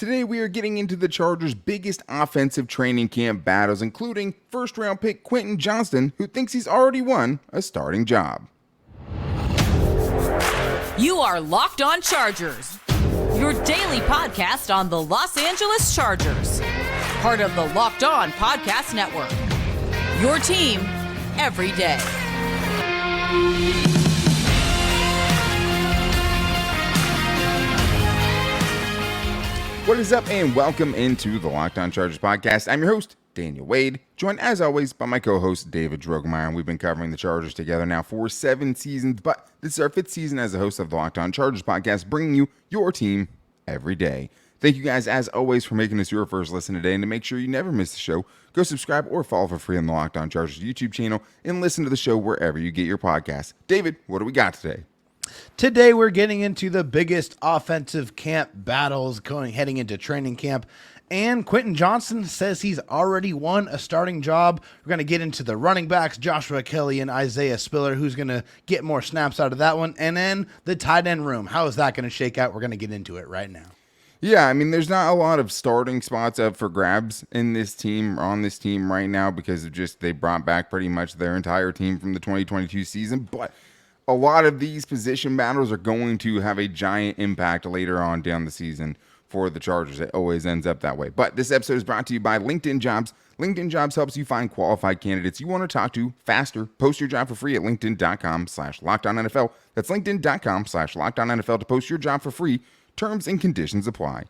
Today we are getting into the Chargers' biggest offensive training camp battles, including first-round pick Quentin Johnston, who thinks he's already won a starting job. You are Locked On Chargers, your daily podcast on the Los Angeles Chargers, part of the Locked On Podcast Network, your team every day. What is up, and welcome into the Locked On Chargers podcast. I'm your host, Daniel Wade, joined as always by my co-host, David Drogemeyer, and we've been covering the Chargers together now for 7 seasons, but this is our 5th season as a host of the Locked On Chargers podcast, bringing you your team every day. Thank you guys, as always, for making this your first listen today, and to make sure you never miss the show, go subscribe or follow for free on the Locked On Chargers YouTube channel, and listen to the show wherever you get your podcasts. David, what do we got today? Today we're getting into the biggest offensive camp battles heading into training camp. And Quentin Johnston says he's already won a starting job. We're going to get into the running backs, Joshua Kelley and Isaiah Spiller, who's going to get more snaps out of that one. And then the tight end room. How is that going to shake out? We're going to get into it right now. Yeah, I mean, there's not a lot of starting spots up for grabs in this team, on this team right now, because of just they brought back pretty much their entire team from the 2022 season. But a lot of these position battles are going to have a giant impact later on down the season for the Chargers. It always ends up that way. But this episode is brought to you by LinkedIn Jobs. LinkedIn Jobs helps you find qualified candidates you want to talk to faster. Post your job for free at linkedin.com/LockedOnNFL. That's linkedin.com/LockedOnNFL to post your job for free. Terms and conditions apply.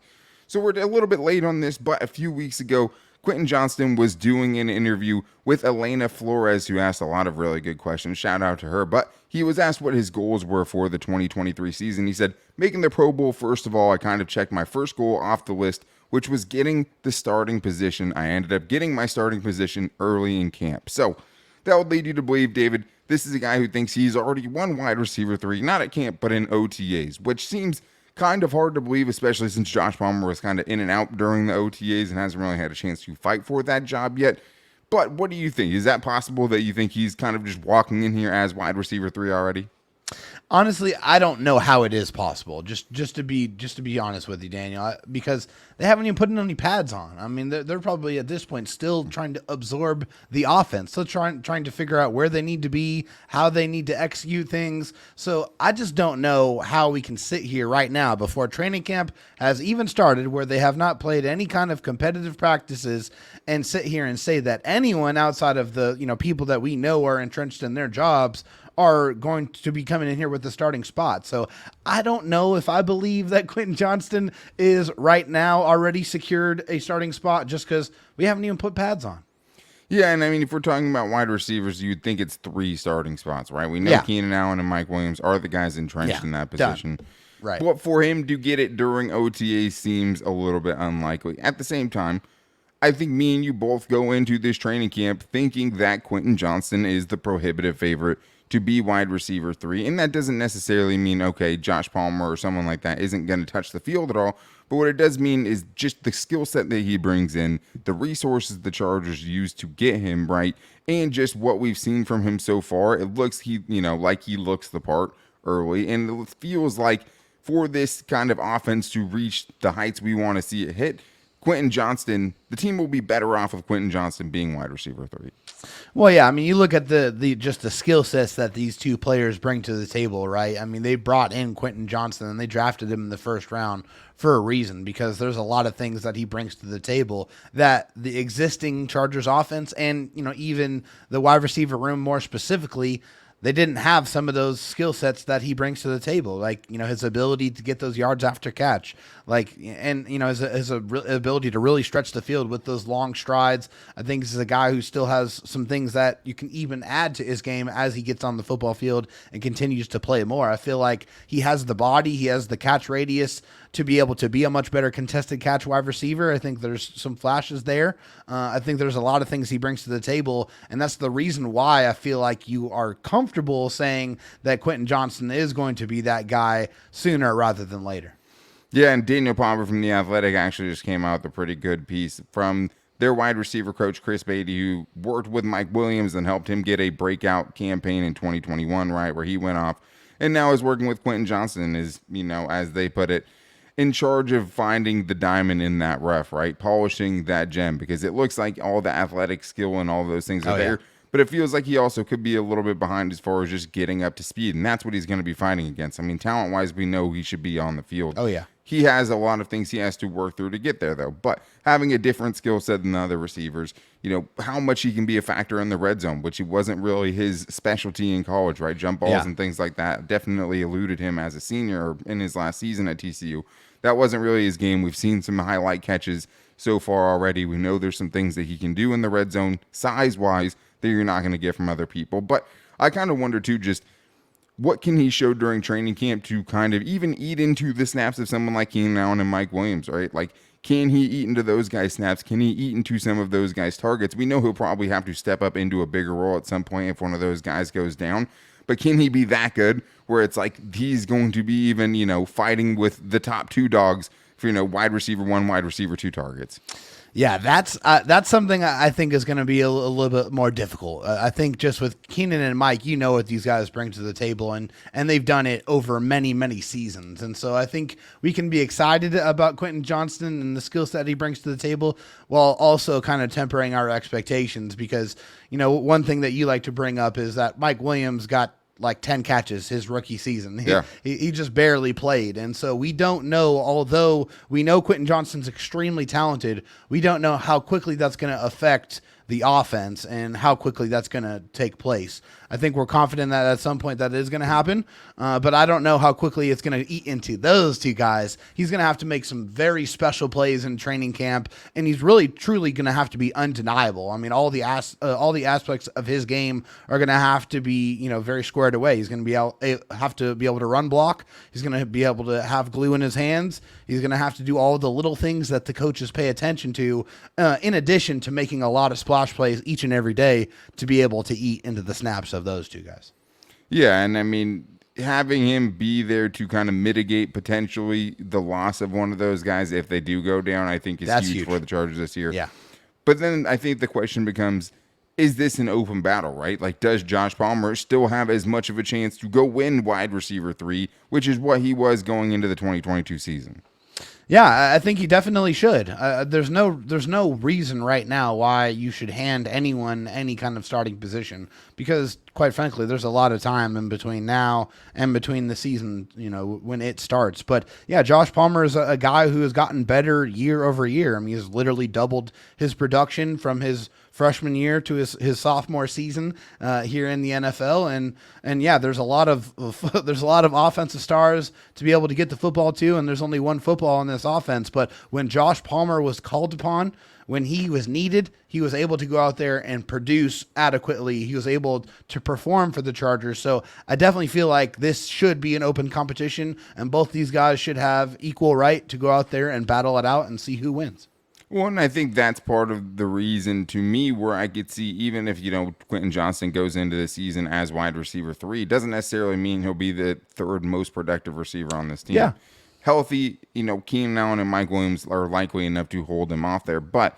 So we're a little bit late on this, but a few weeks ago, Quentin Johnston was doing an interview with Elena Flores, who asked a lot of really good questions. Shout out to her. But he was asked what his goals were for the 2023 season. He said, making the Pro Bowl, first of all, I kind of checked my first goal off the list, which was getting the starting position. I ended up getting my starting position early in camp. So that would lead you to believe, David, this is a guy who thinks he's already won wide receiver 3, not at camp, but in OTAs, which seems kind of hard to believe, especially since Josh Palmer was kind of in and out during the OTAs and hasn't really had a chance to fight for that job yet. But what do you think? Is that possible that you think he's kind of just walking in here as wide receiver 3 already? Honestly, I don't know how it is possible. Just to be honest with you, Daniel, because they haven't even put any pads on. I mean, they're probably at this point still trying to absorb the offense, still trying to figure out where they need to be, how they need to execute things. So I just don't know how we can sit here right now before training camp has even started, where they have not played any kind of competitive practices, and sit here and say that anyone outside of the people that we know are entrenched in their jobs are going to be coming in here with the starting spot. So I don't know if I believe that Quentin Johnston is right now already secured a starting spot, just because we haven't even put pads on. Yeah, and I mean, if we're talking about wide receivers, you'd think it's 3 starting spots, right? We know Keenan Allen and Mike Williams are the guys entrenched in that position. Done. Right. But for him to get it during OTA seems a little bit unlikely. At the same time, I think me and you both go into this training camp thinking that Quentin Johnston is the prohibitive favorite to be wide receiver 3. And that doesn't necessarily mean, okay, Josh Palmer or someone like that isn't going to touch the field at all. But what it does mean is just the skill set that he brings in, the resources the Chargers use to get him right, and just what we've seen from him so far. It looks like he looks the part early, and it feels like for this kind of offense to reach the heights we want to see it hit, Quentin Johnston, the team will be better off with Quentin Johnston being wide receiver 3. Well, yeah, I mean, you look at the skill sets that these two players bring to the table, right? I mean, they brought in Quentin Johnston and they drafted him in the first round for a reason, because there's a lot of things that he brings to the table that the existing Chargers offense and, even the wide receiver room more specifically, they didn't have some of those skill sets that he brings to the table, like, his ability to get those yards after catch, his ability to really stretch the field with those long strides. I think this is a guy who still has some things that you can even add to his game as he gets on the football field and continues to play more. I feel like he has the body, he has the catch radius to be able to be a much better contested catch wide receiver. I think there's some flashes there. I think there's a lot of things he brings to the table, and that's the reason why I feel like you are comfortable saying that Quentin Johnston is going to be that guy sooner rather than later. Yeah, and Daniel Palmer from The Athletic actually just came out with a pretty good piece from their wide receiver coach, Chris Beatty, who worked with Mike Williams and helped him get a breakout campaign in 2021, right, where he went off, and now is working with Quentin Johnston, as they put it. in charge of finding the diamond in that rough, right? Polishing that gem, because it looks like all the athletic skill and all those things are there. But it feels like he also could be a little bit behind as far as just getting up to speed. And that's what he's going to be fighting against. I mean, talent-wise, we know he should be on the field. Oh, yeah. He has a lot of things he has to work through to get there, though. But having a different skill set than the other receivers, how much he can be a factor in the red zone, which wasn't really his specialty in college, right? Jump balls and things like that definitely eluded him as a senior or in his last season at TCU. That wasn't really his game. We've seen some highlight catches so far already. We know there's some things that he can do in the red zone, size-wise, that you're not going to get from other people. But I kind of wonder, too, just what can he show during training camp to kind of even eat into the snaps of someone like Keenan Allen and Mike Williams, right? Like, can he eat into those guys' snaps? Can he eat into some of those guys' targets? We know he'll probably have to step up into a bigger role at some point if one of those guys goes down. But can he be that good where it's like he's going to be even, fighting with the top two dogs for, wide receiver 1, wide receiver 2 targets? Yeah, that's something I think is going to be a little bit more difficult. I think just with Keenan and Mike, what these guys bring to the table, and they've done it over many, many seasons. And so I think we can be excited about Quentin Johnston and the skill set he brings to the table, while also kind of tempering our expectations, because, one thing that you like to bring up is that Mike Williams got like 10 catches his rookie season. He just barely played. And so we don't know, although we know Quentin Johnston's extremely talented, we don't know how quickly that's going to affect the offense and how quickly that's going to take place. I think we're confident that at some point that is going to happen, but I don't know how quickly it's going to eat into those two guys. He's going to have to make some very special plays in training camp, and he's really truly going to have to be undeniable. I mean, all the aspects of his game are going to have to be very squared away. He's going to have to be able to run block. He's going to be able to have glue in his hands. He's going to have to do all the little things that the coaches pay attention to, in addition to making a lot of splash plays each and every day to be able to eat into the snaps of those two guys. Yeah, and I mean, having him be there to kind of mitigate potentially the loss of one of those guys if they do go down, I think is huge for the Chargers this year. Yeah. But then I think the question becomes, is this an open battle, right? Like, does Josh Palmer still have as much of a chance to go win wide receiver 3, which is what he was going into the 2022 season? Yeah, I think he definitely should. There's no reason right now why you should hand anyone any kind of starting position, because quite frankly, there's a lot of time in between now and between the season, when it starts. But yeah, Josh Palmer is a guy who has gotten better year over year. I mean, he's literally doubled his production from his freshman year to his sophomore season here in the NFL, and yeah, there's a lot of offensive stars to be able to get the football to, and there's only one football in this offense. But when Josh Palmer was called upon, when he was needed, he was able to go out there and produce adequately. He was able to perform for the Chargers. So I definitely feel like this should be an open competition, and both these guys should have equal right to go out there and battle it out and see who wins. Well, and I think that's part of the reason to me where I could see, even if, Quentin Johnston goes into the season as wide receiver 3, it doesn't necessarily mean he'll be the third most productive receiver on this team. Yeah. Healthy, Keenan Allen and Mike Williams are likely enough to hold him off there. But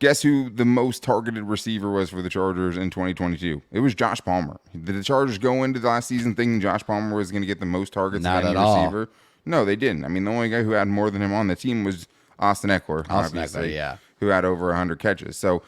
guess who the most targeted receiver was for the Chargers in 2022? It was Josh Palmer. Did the Chargers go into the last season thinking Josh Palmer was going to get the most targets of any receiver? No, they didn't. I mean, the only guy who had more than him on the team was Austin Eckler, obviously, who had over 100 catches. So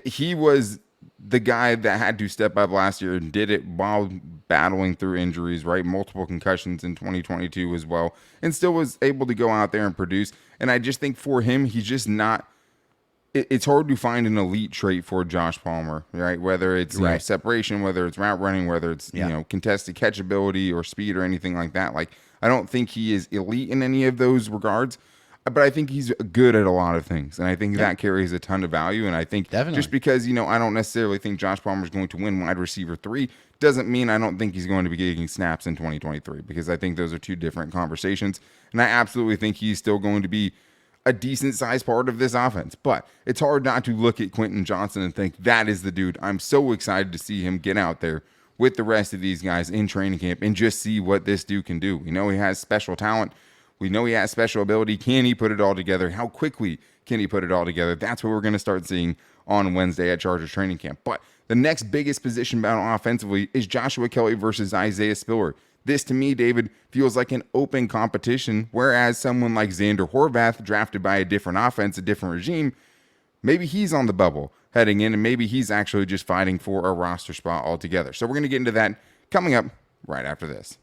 he was the guy that had to step up last year and did it while battling through injuries, right? Multiple concussions in 2022 as well, and still was able to go out there and produce. And I just think for him, he's just not – it's hard to find an elite trait for Josh Palmer, right? Whether it's separation, whether it's route running, whether it's contested catchability or speed or anything like that. Like, I don't think he is elite in any of those regards. But I think he's good at a lot of things, and I think that carries a ton of value. And I think just because, I don't necessarily think Josh Palmer is going to win wide receiver 3 doesn't mean I don't think he's going to be getting snaps in 2023, because I think those are two different conversations. And I absolutely think he's still going to be a decent-sized part of this offense. But it's hard not to look at Quentin Johnston and think that is the dude. I'm so excited to see him get out there with the rest of these guys in training camp and just see what this dude can do. We know he has special talent. We know he has special ability. Can he put it all together? How quickly can he put it all together? That's what we're going to start seeing on Wednesday at Chargers training camp. But the next biggest position battle offensively is Joshua Kelley versus Isaiah Spiller. This, to me, David, feels like an open competition, whereas someone like Xander Horvath, drafted by a different offense, a different regime, maybe he's on the bubble heading in, and maybe he's actually just fighting for a roster spot altogether. So we're going to get into that coming up right after this.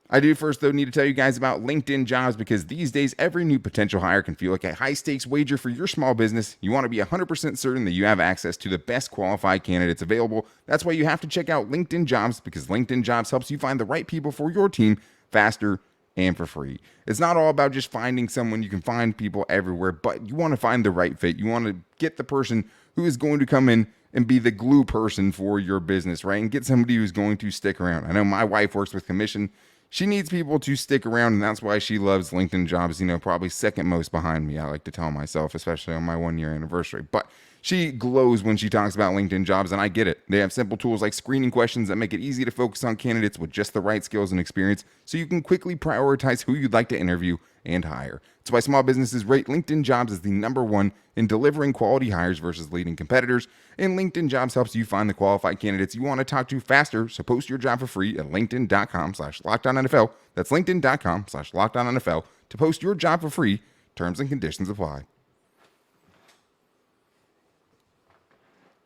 I do first, though, need to tell you guys about LinkedIn Jobs, because these days, every new potential hire can feel like a high-stakes wager for your small business. You want to be 100% certain that you have access to the best qualified candidates available. That's why you have to check out LinkedIn Jobs, because LinkedIn Jobs helps you find the right people for your team faster and for free. It's not all about just finding someone. You can find people everywhere, but you want to find the right fit. You want to get the person who is going to come in and be the glue person for your business, right? And get somebody who's going to stick around. I know my wife works with commission. She needs people to stick around, and that's why she loves LinkedIn Jobs, probably second most behind me, I like to tell myself, especially on my 1-year anniversary. But she glows when she talks about LinkedIn Jobs, and I get it. They have simple tools like screening questions that make it easy to focus on candidates with just the right skills and experience, so you can quickly prioritize who you'd like to interview and hire. That's why small businesses rate LinkedIn Jobs as the #1 in delivering quality hires versus leading competitors. And LinkedIn Jobs helps you find the qualified candidates you want to talk to faster. So post your job for free at linkedin.com/LockedOnNFL. That's linkedin.com/LockedOnNFL to post your job for free. Terms and conditions apply.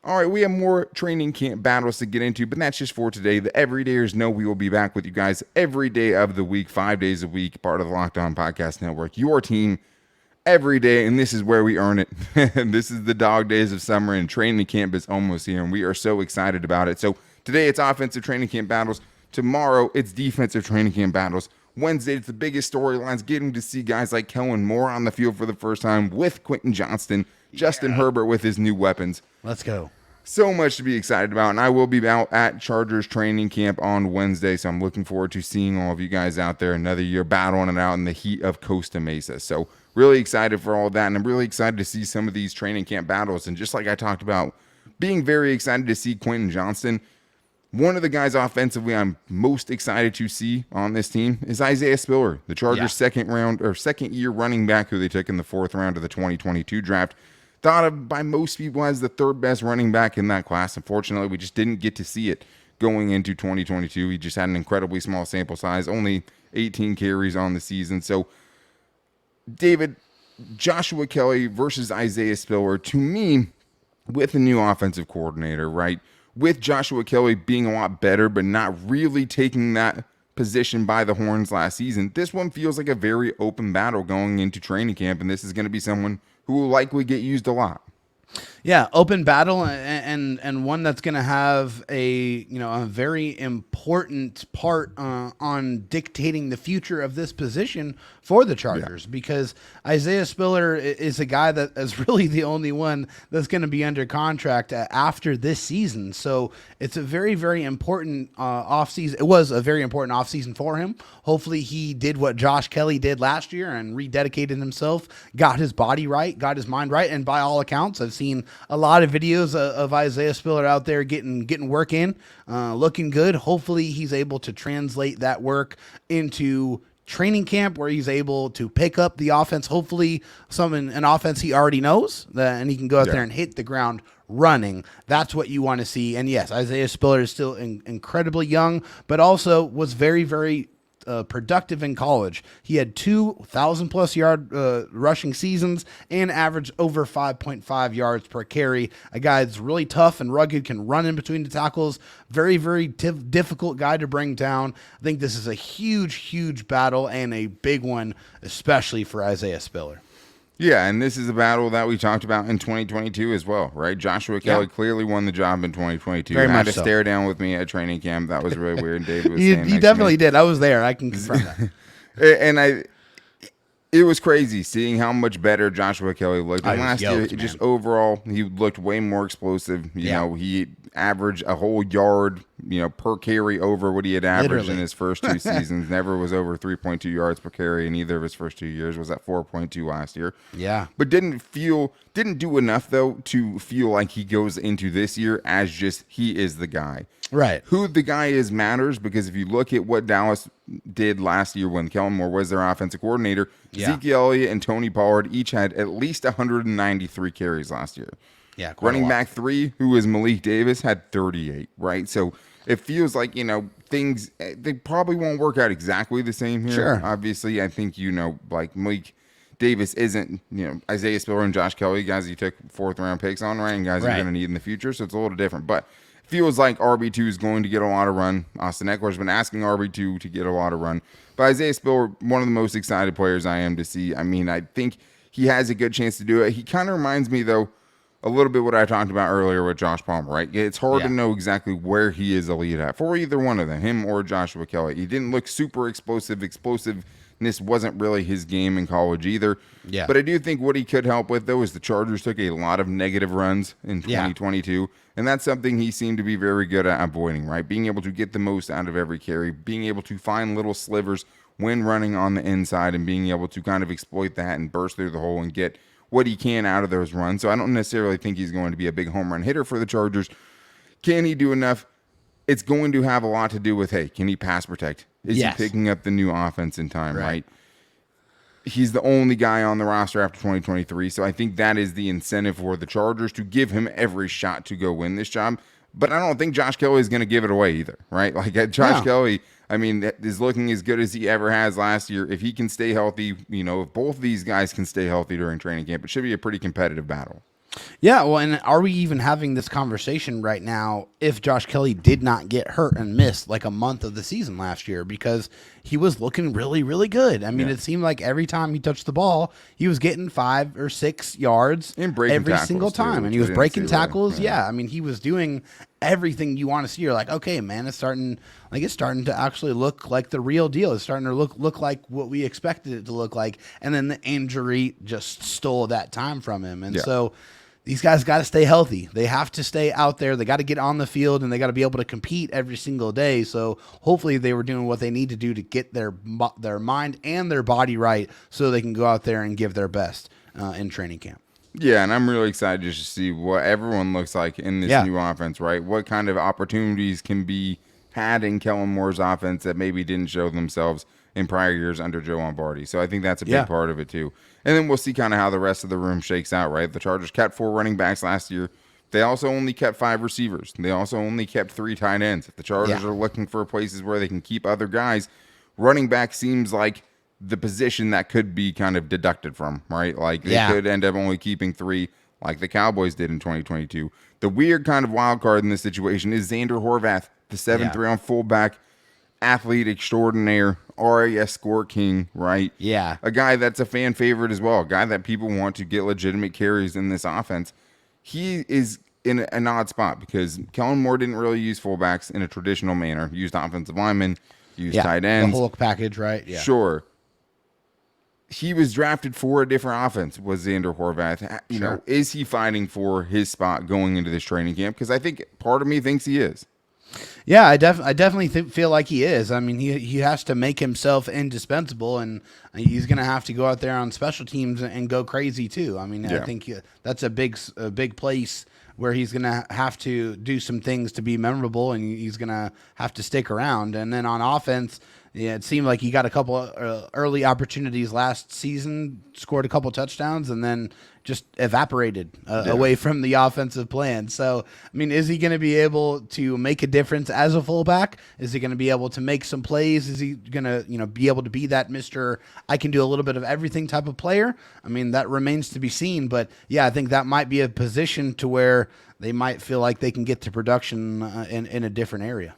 All right, we have more training camp battles to get into, but that's just for today. The everydayers know we will be back with you guys every day of the week, 5 days a week, part of the Locked On Podcast Network, your team every day, and this is where we earn it. This is the dog days of summer, and training camp is almost here, and we are so excited about it. So today it's offensive training camp battles. Tomorrow it's defensive training camp battles. Wednesday it's the biggest storylines, getting to see guys like Kellen Moore on the field for the first time with Quentin Johnston, Justin Herbert with his new weapons. Let's go. So much to be excited about, and I will be out at Chargers training camp on Wednesday, so I'm looking forward to seeing all of you guys out there another year battling it out in the heat of Costa Mesa. So really excited for all of that, and I'm really excited to see some of these training camp battles. And just like I talked about, being very excited to see Quentin Johnston, one of the guys offensively I'm most excited to see on this team is Isaiah Spiller, the Chargers' second-year running back who they took in the 4th round of the 2022 draft. Thought of by most people as the 3rd best running back in that class. Unfortunately, we just didn't get to see it going into 2022. He just had an incredibly small sample size, only 18 carries on the season. So, David, Joshua Kelley versus Isaiah Spiller, to me, with a new offensive coordinator, right? With Joshua Kelley being a lot better, but not really taking that position by the horns last season, this one feels like a very open battle going into training camp, and this is going to be someone who will likely get used a lot. Yeah, open battle, and one that's going to have a very important part on dictating the future of this position for the Chargers, because Isaiah Spiller is a guy that is really the only one that's going to be under contract after this season. So it's a very, very important offseason. It was a very important offseason for him. Hopefully he did what Josh Kelley did last year and rededicated himself, got his body right, got his mind right, and by all accounts, I've seen a lot of videos of Isaiah Spiller out there getting work in, looking good. Hopefully he's able to translate that work into training camp where he's able to pick up the offense, hopefully an offense he already knows, and he can go out there and hit the ground running. That's what you want to see. And yes, Isaiah Spiller is still incredibly young, but also was very, very productive in college. He had 2,000+ yard rushing seasons and averaged over 5.5 yards per carry. A guy that's really tough and rugged, can run in between the tackles. Very, very difficult guy to bring down. I think this is a huge, huge battle, and a big one, especially for Isaiah Spiller. Yeah, and this is a battle that we talked about in 2022 as well, right? Joshua Kelley clearly won the job in 2022. Very had much to so. stare down with me at training camp. That was really weird. David was He standing next definitely to me. did. I was there. I can confirm that. And it was crazy seeing how much better Joshua Kelley looked. And last year, just overall, he looked way more explosive. You know, he averaged a whole yard, per carry over what he had averaged in his first 2 seasons. Never was over 3.2 yards per carry in either of his first 2 years. Was at 4.2 last year. Yeah. But didn't do enough, though, to feel like he goes into this year as just he is the guy. Right. Who the guy is matters, because if you look at what Dallas did last year when Kellen Moore was their offensive coordinator, Zeke Elliott and Tony Pollard each had at least 193 carries last year. Yeah, running back 3, who is Malik Davis, had 38, right? So it feels like, things, they probably won't work out exactly the same here. Sure. Obviously, I think, like Malik Davis isn't, Isaiah Spiller and Josh Kelley, guys you took 4th-round picks on, right? And guys you're Right. going to need in the future. So it's a little different. But it feels like RB2 is going to get a lot of run. Austin Eckler's been asking RB2 to get a lot of run. But Isaiah Spiller, one of the most excited players I am to see. I mean, I think he has a good chance to do it. He kind of reminds me, though, a little bit what I talked about earlier with Josh Palmer, right? It's hard to know exactly where he is elite at for either one of them, him or Joshua Kelley. He didn't look super explosive. Explosiveness wasn't really his game in college either. Yeah. But I do think what he could help with, though, is the Chargers took a lot of negative runs in 2022. And that's something he seemed to be very good at avoiding, right? Being able to get the most out of every carry, being able to find little slivers when running on the inside and being able to kind of exploit that and burst through the hole and get what he can out of those runs. So I don't necessarily think he's going to be a big home run hitter for the Chargers. Can he do enough? It's going to have a lot to do with, hey, can he pass protect? Is he picking up the new offense in time, right? He's the only guy on the roster after 2023, so I think that is the incentive for the Chargers to give him every shot to go win this job. But I don't think Josh Kelley is going to give it away either, right? Like Josh Kelley, I mean, is looking as good as he ever has last year. If he can stay healthy, if both these guys can stay healthy during training camp, it should be a pretty competitive battle. Yeah, well, and are we even having this conversation right now if Josh Kelley did not get hurt and miss like a month of the season last year because he was looking really, really good. I mean, it seemed like every time he touched the ball, he was getting 5 or 6 yards every single time. And he was breaking tackles. Yeah, I mean, he was doing everything you want to see. You're like, okay, man, it's starting to actually look like the real deal. It's starting to look like what we expected it to look like. And then the injury just stole that time from him. And so these guys got to stay healthy. They have to stay out there. They got to get on the field, and they got to be able to compete every single day. So hopefully they were doing what they need to do to get their mind and their body right so they can go out there and give their best in training camp. Yeah, and I'm really excited just to see what everyone looks like in this new offense, right? What kind of opportunities can be had in Kellen Moore's offense that maybe didn't show themselves in prior years under Joe Lombardi. So I think that's a big part of it too. And then we'll see kind of how the rest of the room shakes out, right? The Chargers kept 4 running backs last year. They also only kept 5 receivers. They also only kept 3 tight ends. If the Chargers are looking for places where they can keep other guys, running back seems like the position that could be kind of deducted from, right? Like they could end up only keeping 3 like the Cowboys did in 2022. The weird kind of wild card in this situation is Xander Horvath, the 7th-round fullback, athlete extraordinaire, RAS score king, right? Yeah. A guy that's a fan favorite as well, a guy that people want to get legitimate carries in this offense. He is in an odd spot because Kellen Moore didn't really use fullbacks in a traditional manner. He used offensive linemen, used tight ends. The whole package, right? Yeah. Sure. He was drafted for a different offense, was Xander Horvath. You know, is he fighting for his spot going into this training camp? Because I think part of me thinks he is. Yeah, I definitely feel like he is. I mean, he has to make himself indispensable, and he's going to have to go out there on special teams and go crazy too. I mean, I think that's a big place where he's going to have to do some things to be memorable, and he's going to have to stick around. And then on offense, it seemed like he got a couple early opportunities last season, scored a couple touchdowns, and then just evaporated away from the offensive plan. So, I mean, is he going to be able to make a difference as a fullback? Is he going to be able to make some plays? Is he going to, be able to be that Mr. I can do a little bit of everything type of player? I mean, that remains to be seen. But, yeah, I think that might be a position to where they might feel like they can get to production in a different area.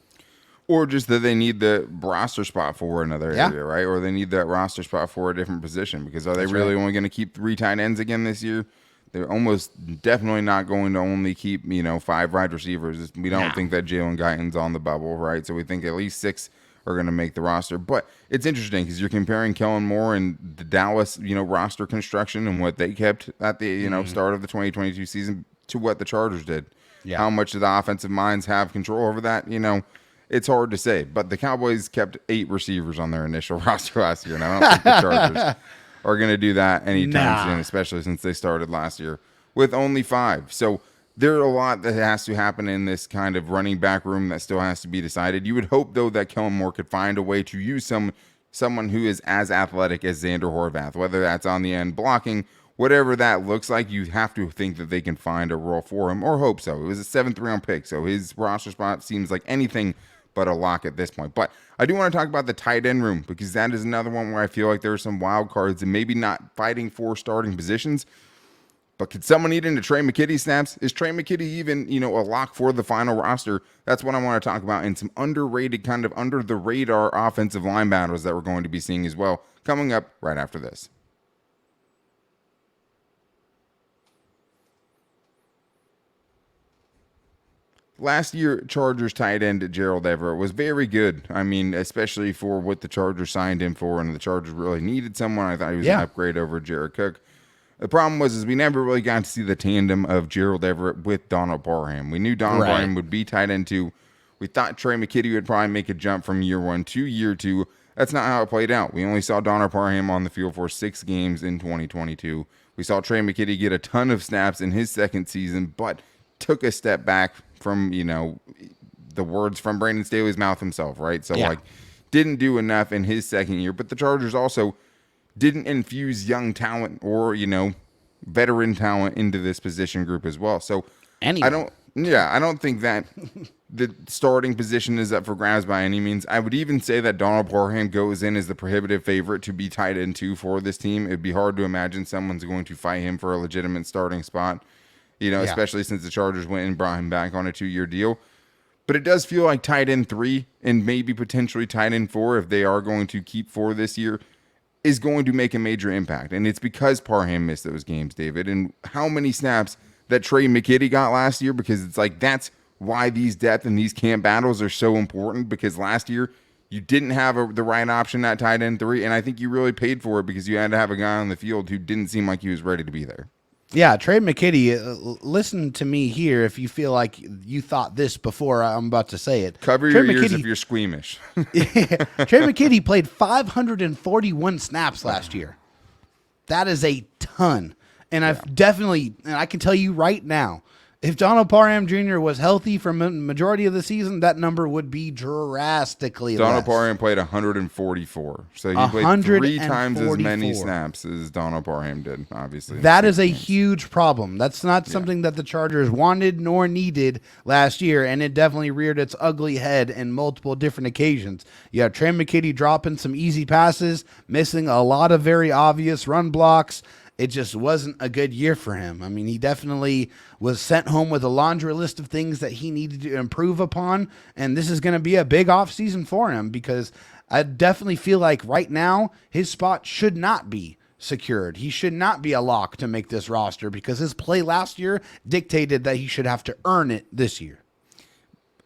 Or just that they need the roster spot for another area, right? Or they need that roster spot for a different position. Because are they really only going to keep 3 tight ends again this year? They're almost definitely not going to only keep, 5 wide receivers. We don't think that Jalen Guyton's on the bubble, right? So we think at least 6 are going to make the roster. But it's interesting because you're comparing Kellen Moore and the Dallas, roster construction and what they kept at the, start of the 2022 season to what the Chargers did. Yeah. How much do the offensive minds have control over that? It's hard to say, but the Cowboys kept 8 receivers on their initial roster last year, and I don't think the Chargers are going to do that anytime soon, especially since they started last year with only 5. So there are a lot that has to happen in this kind of running back room that still has to be decided. You would hope, though, that Kellen Moore could find a way to use someone who is as athletic as Xander Horvath, whether that's on the end blocking whatever that looks like, you have to think that they can find a role for him, or hope so. It was a 7th round pick, so his roster spot seems like anything but a lock at this point. But I do want to talk about the tight end room, because that is another one where I feel like there are some wild cards and maybe not fighting for starting positions. But could someone eat into Tre McKitty snaps? Is Tre McKitty even, a lock for the final roster? That's what I want to talk about, and some underrated, kind of under the radar offensive line battles that we're going to be seeing as well, coming up right after this. Last year, Chargers tight end Gerald Everett was very good. I mean, especially for what the Chargers signed him for, and the Chargers really needed someone. I thought he was an upgrade over Jared Cook. The problem was we never really got to see the tandem of Gerald Everett with Donald Parham. We knew Donald Parham would be tight end 2. We thought Tre McKitty would probably make a jump from year 1 to year 2. That's not how it played out. We only saw Donald Parham on the field for 6 games in 2022. We saw Tre McKitty get a ton of snaps in his second season, but took a step back from, the words from Brandon Staley's mouth himself, right? So, didn't do enough in his second year. But the Chargers also didn't infuse young talent or, veteran talent into this position group as well. So, I don't think that the starting position is up for grabs by any means. I would even say that Donald Parham goes in as the prohibitive favorite to be tight end 2 for this team. It'd be hard to imagine someone's going to fight him for a legitimate starting spot. Especially since the Chargers went and brought him back on a 2-year deal. But it does feel like tight end 3 and maybe potentially tight end 4, if they are going to keep 4 this year, is going to make a major impact. And it's because Parham missed those games, David. And how many snaps that Tre McKitty got last year, because it's like that's why these depth and these camp battles are so important, because last year you didn't have the right option at tight end 3, and I think you really paid for it because you had to have a guy on the field who didn't seem like he was ready to be there. Yeah, Tre McKitty, listen to me here if you feel like you thought this before I'm about to say it. Cover your ears if you're squeamish. Tre McKitty played 541 snaps last year. That is a ton. And I can tell you right now, if Donald Parham Jr. was healthy for a majority of the season, that number would be drastically less. Donald Parham played 144. So he played 3 times as many snaps as Donald Parham did, obviously. That is a huge problem. That's not something that the Chargers wanted nor needed last year, and it definitely reared its ugly head in multiple different occasions. You have Tre McKitty dropping some easy passes, missing a lot of very obvious run blocks. It just wasn't a good year for him. I mean, he definitely was sent home with a laundry list of things that he needed to improve upon, and this is going to be a big offseason for him, because I definitely feel like right now his spot should not be secured. He should not be a lock to make this roster, because his play last year dictated that he should have to earn it this year.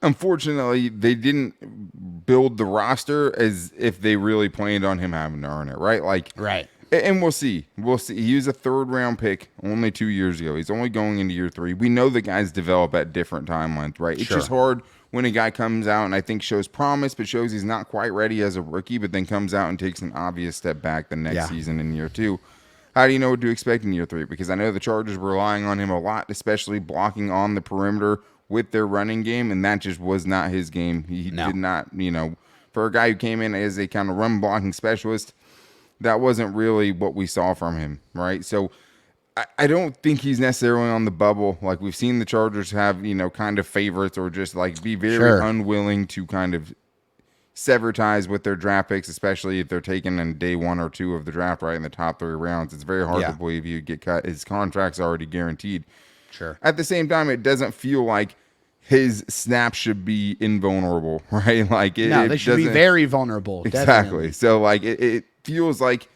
Unfortunately, they didn't build the roster as if they really planned on him having to earn it, right? Right. And we'll see. He was a 3rd-round pick only 2 years ago. He's only going into year 3. We know the guys develop at different timelines, right? It's just hard when a guy comes out and I think shows promise, but shows he's not quite ready as a rookie, but then comes out and takes an obvious step back the next season in year 2. How do you know what to expect in year 3? Because I know the Chargers were relying on him a lot, especially blocking on the perimeter with their running game, and that just was not his game. He did not, for a guy who came in as a kind of run blocking specialist, that wasn't really what we saw from him, right? So I don't think he's necessarily on the bubble. Like we've seen the Chargers have, kind of favorites or just like be very unwilling to kind of sever ties with their draft picks, especially if they're taken in day 1 or 2 of the draft, right in the top 3 rounds. It's very hard to believe you get cut. His contract's already guaranteed. Sure. At the same time, it doesn't feel like his snaps should be invulnerable, right? They should be very vulnerable. Exactly. Definitely. So it feels like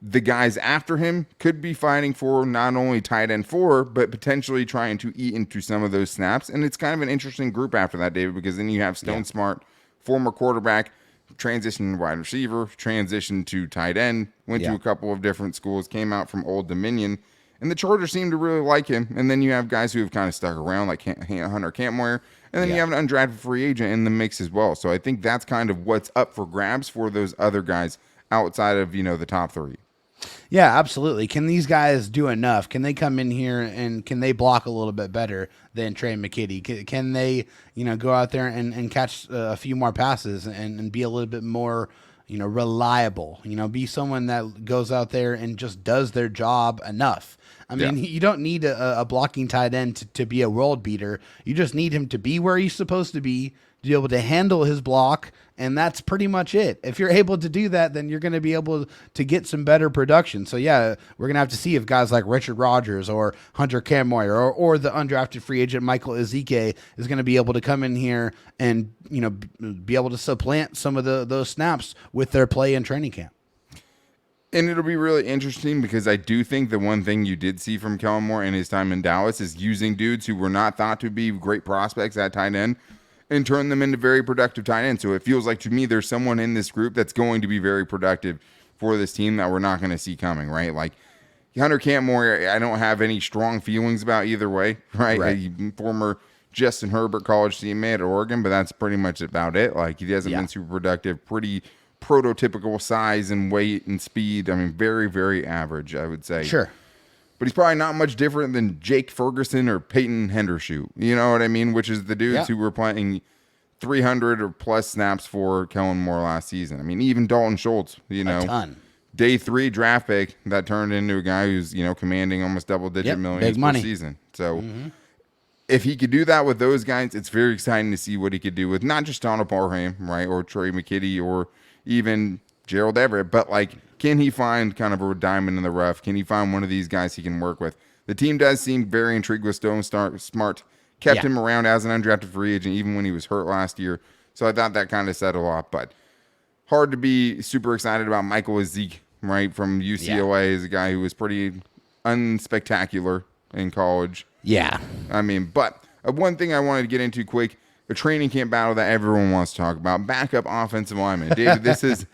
the guys after him could be fighting for not only tight end 4, but potentially trying to eat into some of those snaps. And it's kind of an interesting group after that, David, because then you have Stone Smart, former quarterback, transition to wide receiver, transition to tight end, went to a couple of different schools, came out from Old Dominion, and the Chargers seem to really like him. And then you have guys who have kind of stuck around, like Hunter Campmoyer, and then you have an undrafted free agent in the mix as well. So I think that's kind of what's up for grabs for those other guys outside of, the top 3. Yeah, absolutely. Can these guys do enough? Can they come in here and can they block a little bit better than Tre McKitty? Can they, go out there and catch a few more passes and be a little bit more, reliable, be someone that goes out there and just does their job enough. I mean, you don't need a blocking tight end to be a world beater. You just need him to be where he's supposed to be able to handle his block, and that's pretty much it. If you're able to do that, then you're going to be able to get some better production. So, yeah, we're going to have to see if guys like Richard Rodgers or Hunter Cammoy or the undrafted free agent Michael Ezike is going to be able to come in here and, be able to supplant some of those snaps with their play in training camp. And it'll be really interesting because I do think the one thing you did see from Kellen Moore in his time in Dallas is using dudes who were not thought to be great prospects at tight end and turn them into very productive tight ends. So it feels like to me there's someone in this group that's going to be very productive for this team that we're not going to see coming, right? Like Hunter Campmore, I don't have any strong feelings about either way, right? A former Justin Herbert college teammate at Oregon, but that's pretty much about it. Like he hasn't been super productive, pretty prototypical size and weight and speed. I mean, very, very average, I would say. Sure. But he's probably not much different than Jake Ferguson or Peyton Hendershot. You know what I mean? Which is the dudes who were playing 300 or plus snaps for Kellen Moore last season. I mean, even Dalton Schultz, a ton. Day 3 draft pick that turned into a guy who's, commanding almost double-digit millions per season. So if he could do that with those guys, it's very exciting to see what he could do with not just Donald Parham, right, or Tre McKitty or even Gerald Everett, but can he find kind of a diamond in the rough? Can he find one of these guys he can work with? The team does seem very intrigued with Stone Smart. Kept him around as an undrafted free agent even when he was hurt last year. So I thought that kind of said a lot. But hard to be super excited about Michael Ezike, right, from UCLA. Is a guy who was pretty unspectacular in college. Yeah. I mean, but one thing I wanted to get into quick, a training camp battle that everyone wants to talk about, backup offensive lineman. David, this is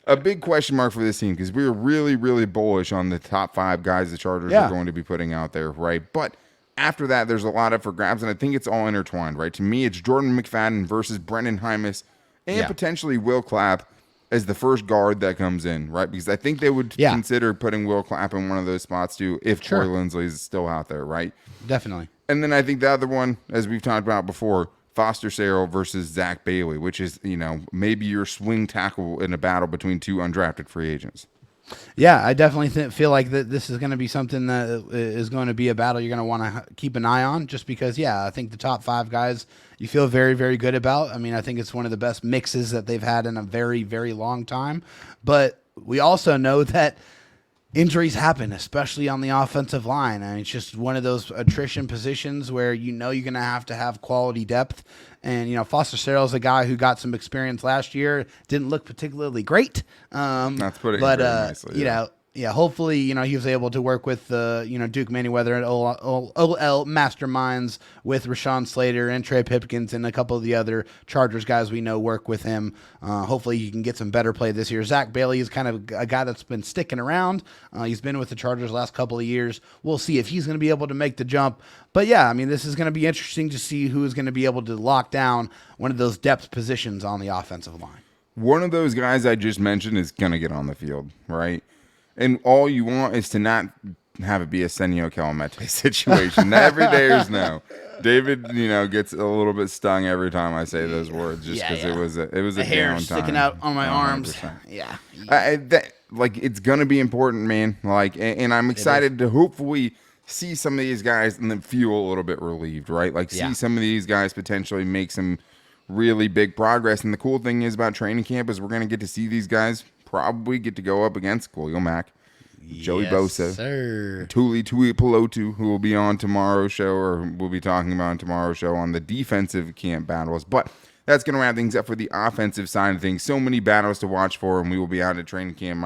a big question mark for this team because we were really, really bullish on the top 5 guys the Chargers are going to be putting out there, right? But after that, there's a lot up for grabs, and I think it's all intertwined, right? To me, it's Jordan McFadden versus Brendan Hymas and potentially Will Clapp as the first guard that comes in, right? Because I think they would consider putting Will Clapp in one of those spots too if Corey Linsley is still out there, right? Definitely. And then I think the other one, as we've talked about before, Foster Sarell versus Zach Bailey, which is, maybe your swing tackle in a battle between 2 undrafted free agents. Yeah, I definitely feel like that this is going to be something that is going to be a battle you're going to want to keep an eye on just because, I think the top 5 guys you feel very, very good about. I mean, I think it's one of the best mixes that they've had in a very, very long time. But we also know that injuries happen, especially on the offensive line. I mean, it's just one of those attrition positions where you're going to have quality depth. And, Foster Sarell is a guy who got some experience last year. Didn't look particularly great. That's putting it very nicely. Hopefully, he was able to work with, Duke Manyweather and OL Masterminds with Rashawn Slater and Trey Pipkins and a couple of the other Chargers guys we know work with him. Hopefully, he can get some better play this year. Zach Bailey is kind of a guy that's been sticking around. He's been with the Chargers the last couple of years. We'll see if he's going to be able to make the jump. But, this is going to be interesting to see who is going to be able to lock down one of those depth positions on the offensive line. One of those guys I just mentioned is going to get on the field, right? And all you want is to not have it be a Senio Calamete situation. Every day is no. David, gets a little bit stung every time I say those words just because it was a hair downtime. Sticking out on my 100%. arms. Yeah. It's going to be important, man. And I'm excited to hopefully see some of these guys and then feel a little bit relieved, right? See some of these guys potentially make some really big progress. And the cool thing is about training camp is we're going to get to see these guys probably get to go up against Khalil Mack, Joey Bosa, Tuli Pelotu, who will be on tomorrow's show or we'll be talking about on tomorrow's show on the defensive camp battles. But that's going to wrap things up for the offensive side of things. So many battles to watch for, and we will be out at training camp,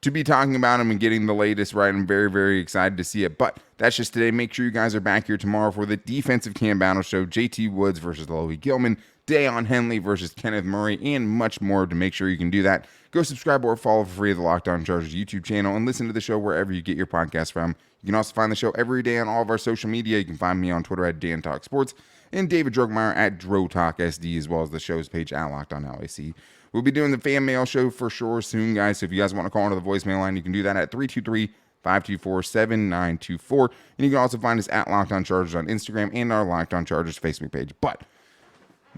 to be talking about them and getting the latest right. I'm very, very excited to see it. But that's just today. Make sure you guys are back here tomorrow for the defensive camp battle show. JT Woods versus Loie Gilman, Dayon Henley versus Kenneth Murray, and much more. To make sure you can do that, go subscribe or follow for free the Locked On Chargers YouTube channel and listen to the show wherever you get your podcast from. You can also find the show every day on all of our social media. You can find me on Twitter at DanTalkSports and David Drogmeyer at DroTalkSD, as well as the show's page at Locked On LAC. We'll be doing the fan mail show for sure soon, guys. So if you guys want to call into the voicemail line, you can do that at 323-524-7924. And you can also find us at Locked On Chargers on Instagram and our Locked On Chargers Facebook page. But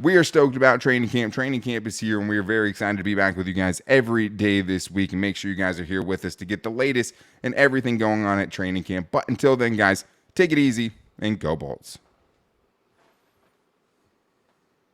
We are stoked about training camp. Training camp is here, and we are very excited to be back with you guys every day this week. And make sure you guys are here with us to get the latest and everything going on at training camp. But until then, guys, take it easy and go Bolts.